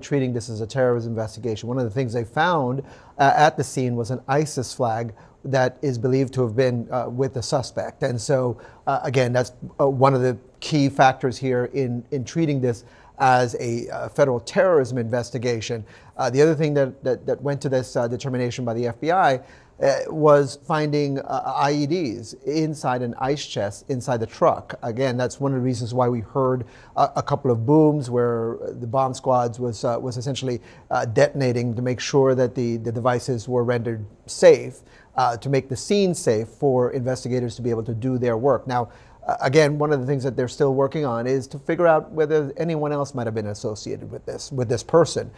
treating this as a terrorism investigation. One of the things they found at the scene was an ISIS flag that is believed to have been with the suspect. And so, again, that's one of the key factors here in treating this as a federal terrorism investigation. The other thing that went to this determination by the FBI was finding IEDs inside an ice chest inside the truck. Again, that's one of the reasons why we heard a couple of booms where the bomb squads was essentially detonating to make sure that the devices were rendered safe, to make the scene safe for investigators to be able to do their work. Now, again, one of the things that they're still working on is to figure out whether anyone else might have been associated with this person.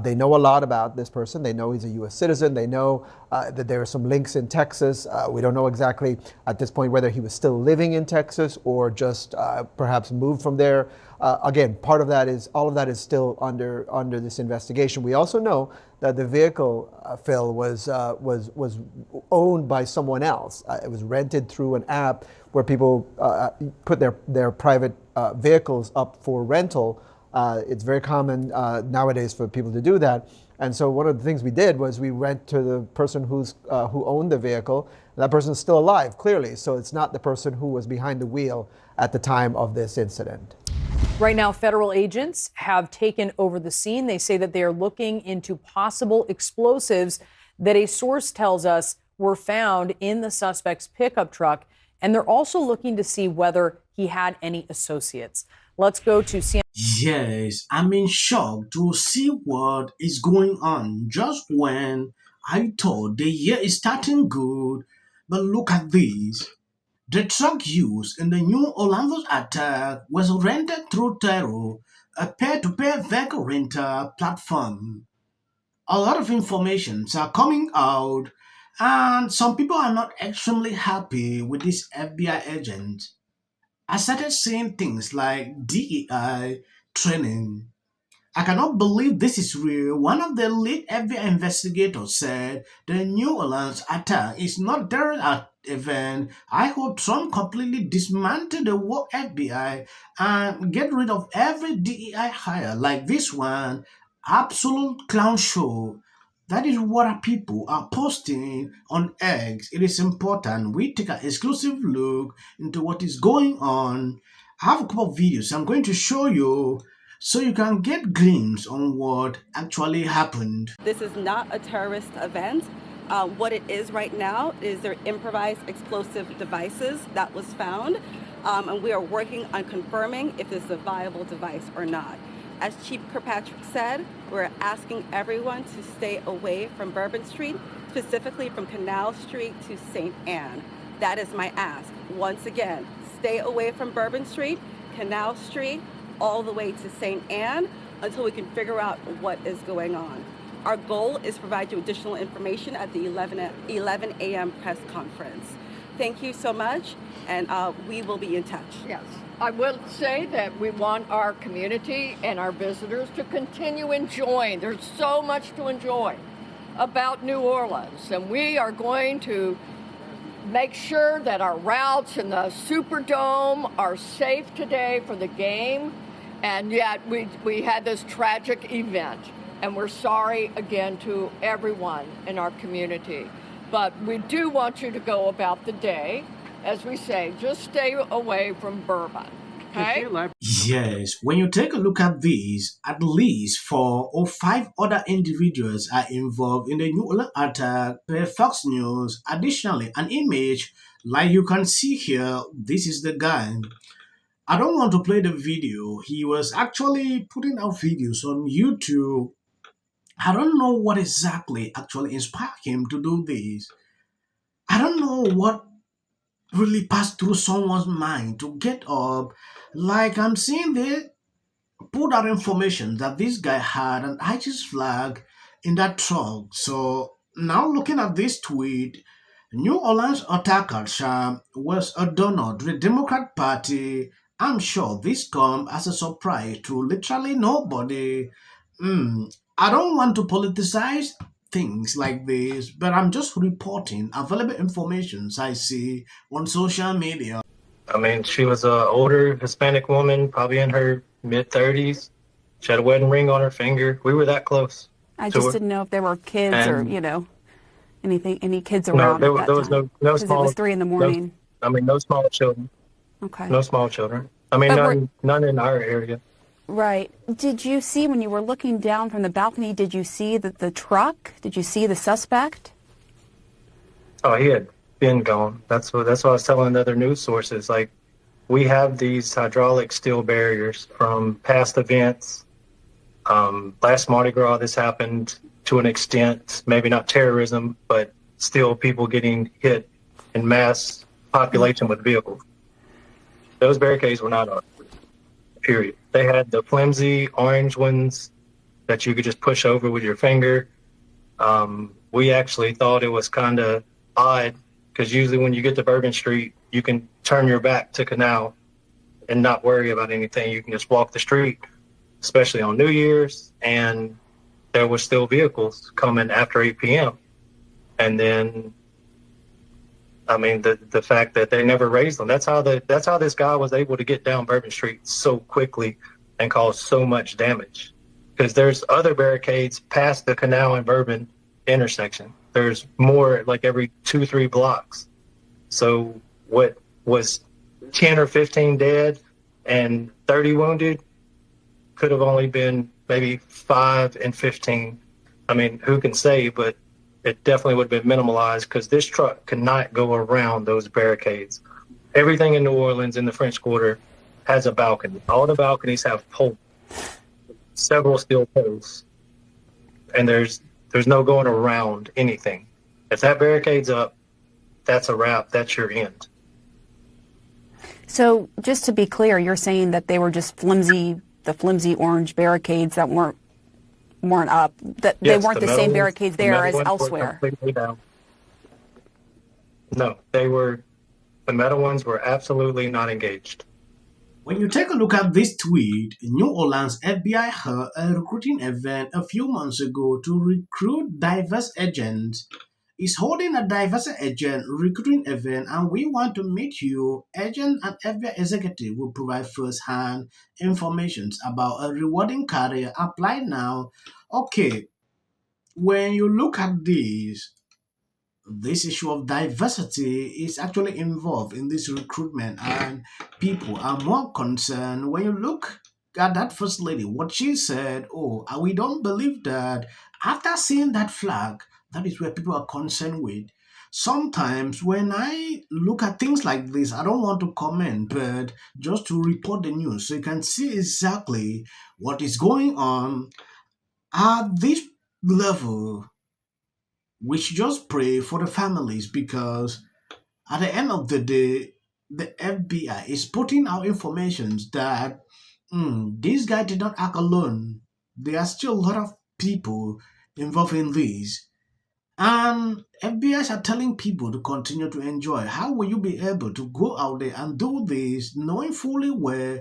They know a lot about this person. They know he's a U.S. citizen. They know that there are some links in Texas. We don't know exactly at this point whether he was still living in Texas or just perhaps moved from there. Again, part of that is, all of that is still under this investigation. We also know that the vehicle, Phil, was owned by someone else. It was rented through an app where people put their private vehicles up for rental. It's very common nowadays for people to do that. And so one of the things we did was we went to the person who owned the vehicle. And that person is still alive, clearly. So it's not the person who was behind the wheel at the time of this incident. Right now, federal agents have taken over the scene. They say that they are looking into possible explosives that a source tells us were found in the suspect's pickup truck. And they're also looking to see whether he had any associates. Let's go to CNN. Yes, I'm in shock to see what is going on just when I thought the year is starting good. But look at this. The truck used in the New Orleans attack was rented through Taro, a peer-to-peer vehicle rental platform. A lot of informations are coming out, and some people are not extremely happy with this FBI agent. I started seeing things like DEI training. I cannot believe this is real. One of the lead FBI investigators said the New Orleans attack is not a terrorist event. I hope Trump completely dismantle the woke FBI and get rid of every DEI hire like this one. Absolute clown show. That is what our people are posting on X. It is important we take an exclusive look into what is going on. I have a couple of videos I'm going to show you so you can get glimpse on what actually happened. This is not a terrorist event. What it is right now is their improvised explosive devices that was found, and we are working on confirming if this is a viable device or not. As Chief Kirkpatrick said, we're asking everyone to stay away from Bourbon Street, specifically from Canal Street to St. Anne. That is my ask. Once again, stay away from Bourbon Street, Canal Street, all the way to St. Anne until we can figure out what is going on. Our goal is to provide you additional information at the 11 a.m. press conference. Thank you so much, and we will be in touch. Yes, I will say that we want our community and our visitors to continue enjoying. There's so much to enjoy about New Orleans, and we are going to make sure that our routes in the Superdome are safe today for the game. And yet we had this tragic event, and we're sorry again to everyone in our community. But we do want you to go about the day, as we say, just stay away from Bourbon, okay? Yes, when you take a look at this, at least 4 or 5 other individuals are involved in the New Orleans attack per Fox News. Additionally, an image like you can see here, this is the guy. I don't want to play the video. He was actually putting out videos on YouTube. I don't know what exactly actually inspired him to do this. I don't know what really passed through someone's mind to get up. Like I'm seeing they put out information that this guy had an ISIS flag in that truck. So now looking at this tweet, New Orleans attacker Sham was a donor to the Democrat Party. I'm sure this come as a surprise to literally nobody. I don't want to politicize things like this, but I'm just reporting available information I see on social media. I mean, she was a older Hispanic woman, probably in her mid 30s. She had a wedding ring on her finger. We were that close I to just her. didn't know if there were kids or, And any kids no, around at that there was time. no Because it was small, 3 in the no, morning. I mean, no small children, Okay. no small children. I mean, But none in our area. right. Did you see, when you were looking down from the balcony, did you see the truck? Did you see the suspect? Oh, he had been gone. That's what I was telling the other news sources. Like, we have these hydraulic steel barriers from past events. Last Mardi Gras, this happened to an extent, maybe not terrorism, but still people getting hit in mass population with vehicles. Those barricades were not on, period. They had the flimsy orange ones that you could just push over with your finger. We actually thought it was kind of odd because usually when you get to Bourbon Street, you can turn your back to Canal and not worry about anything. You can just walk the street, especially on New Year's, and there were still vehicles coming after 8 p.m. And then, I mean, the fact that they never raised them. That's how this guy was able to get down Bourbon Street so quickly and cause so much damage. Because there's other barricades past the Canal and Bourbon intersection. There's more like every 2-3 blocks. So what was 10 or 15 dead and 30 wounded could have only been maybe 5 and 15. I mean, who can say, but it definitely would have been minimalized because this truck could not go around those barricades. Everything in New Orleans in the French Quarter has a balcony. All the balconies have poles, several steel posts, and there's no going around anything. If that barricade's up, that's a wrap. That's your end. So just to be clear, you're saying that they were just the flimsy orange barricades that weren't up, that they Yes, weren't the same barricades the there metal as ones were elsewhere. completely down. No, the metal ones were absolutely not engaged. When you take a look at this tweet, New Orleans FBI held a recruiting event a few months ago to recruit diverse agents. Is holding a diverse agent recruiting event, and we want to meet you. Agent and FBI executive will provide first-hand information about a rewarding career. Apply now. Okay, when you look at this issue of diversity is actually involved in this recruitment, and people are more concerned. When you look at that first lady, what she said, oh, we don't believe that. After seeing that flag, that is where people are concerned with. Sometimes when I look at things like this, I don't want to comment, but just to report the news so you can see exactly what is going on at this level. We should just pray for the families, because at the end of the day, the FBI is putting out information that this guy did not act alone. There are still a lot of people involved in this. And FBIs are telling people to continue to enjoy. How will you be able to go out there and do this knowing fully well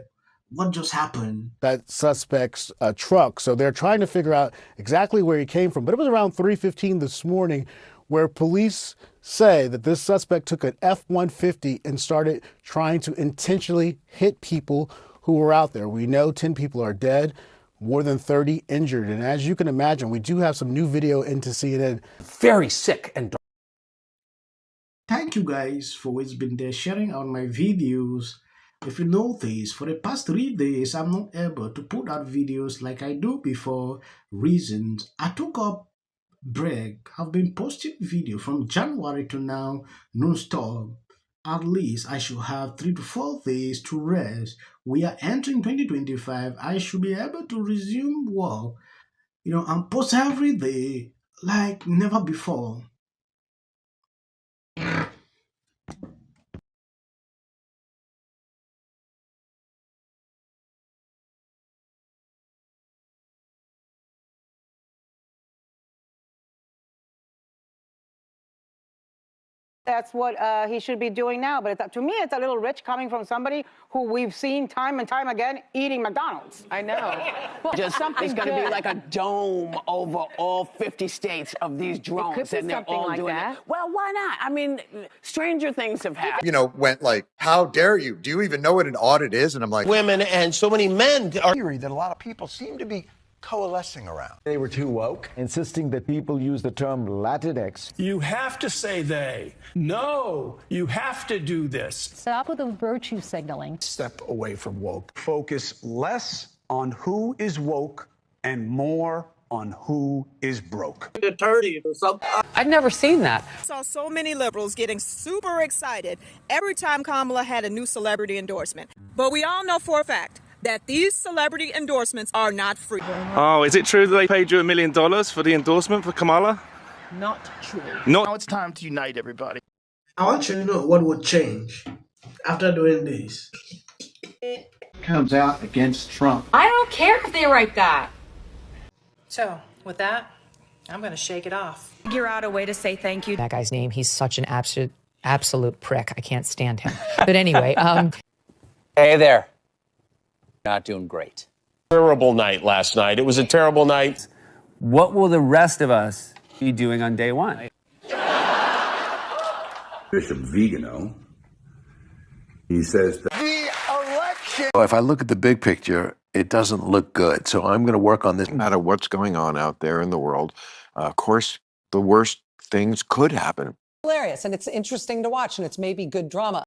what just happened? That suspect's truck. So they're trying to figure out exactly where he came from. But it was around 3:15 this morning where police say that this suspect took an F-150 and started trying to intentionally hit people who were out there. We know 10 people are dead, more than 30 injured. And as you can imagine, we do have some new video into CNN. Very sick and dark. Thank you guys for always been there sharing out my videos. If you notice, for the past 3 days, I'm not able to put out videos like I do before. Reasons: I took up break. I've been posting video from January to now, non-stop. At least I should have 3 to 4 days to rest. We are entering 2025. I should be able to resume work, and post every day like never before. That's what he should be doing now. But to me, it's a little rich coming from somebody who we've seen time and time again eating McDonald's. I know. Just something's going to be like a dome over all 50 states of these drones. It could be and they're something all like doing that. it. Well, why not? I mean, stranger things have happened. You know, went like, how dare you? Do you even know what an audit is? And I'm like, Women and so many men are theory that a lot of people seem to be coalescing around. They were too woke, insisting that people use the term Latinx. You have to say they. No, you have to do this. Stop with the virtue signaling. Step away from woke. Focus less on who is woke and more on who is broke. I've never seen that. I saw so many liberals getting super excited every time Kamala had a new celebrity endorsement. But we all know for a fact that these celebrity endorsements are not free. Oh, is it true that they paid you $1 million for the endorsement for Kamala? Not true. Now it's time to unite everybody. I want you to know what would change after doing this. Comes out against Trump. I don't care if they write that. So, with that, I'm going to shake it off. Figure out a way to say thank you. That guy's name, he's such an absolute prick. I can't stand him. But anyway, Hey there. Not doing great. terrible night last night. It was a terrible night. What will the rest of us be doing on day one? Bishop Vigano, he says that The election. If I look at the big picture, it doesn't look good. So I'm going to work on this. No matter what's going on out there in the world, of course, the worst things could happen. Hilarious, and it's interesting to watch, and it's maybe good drama.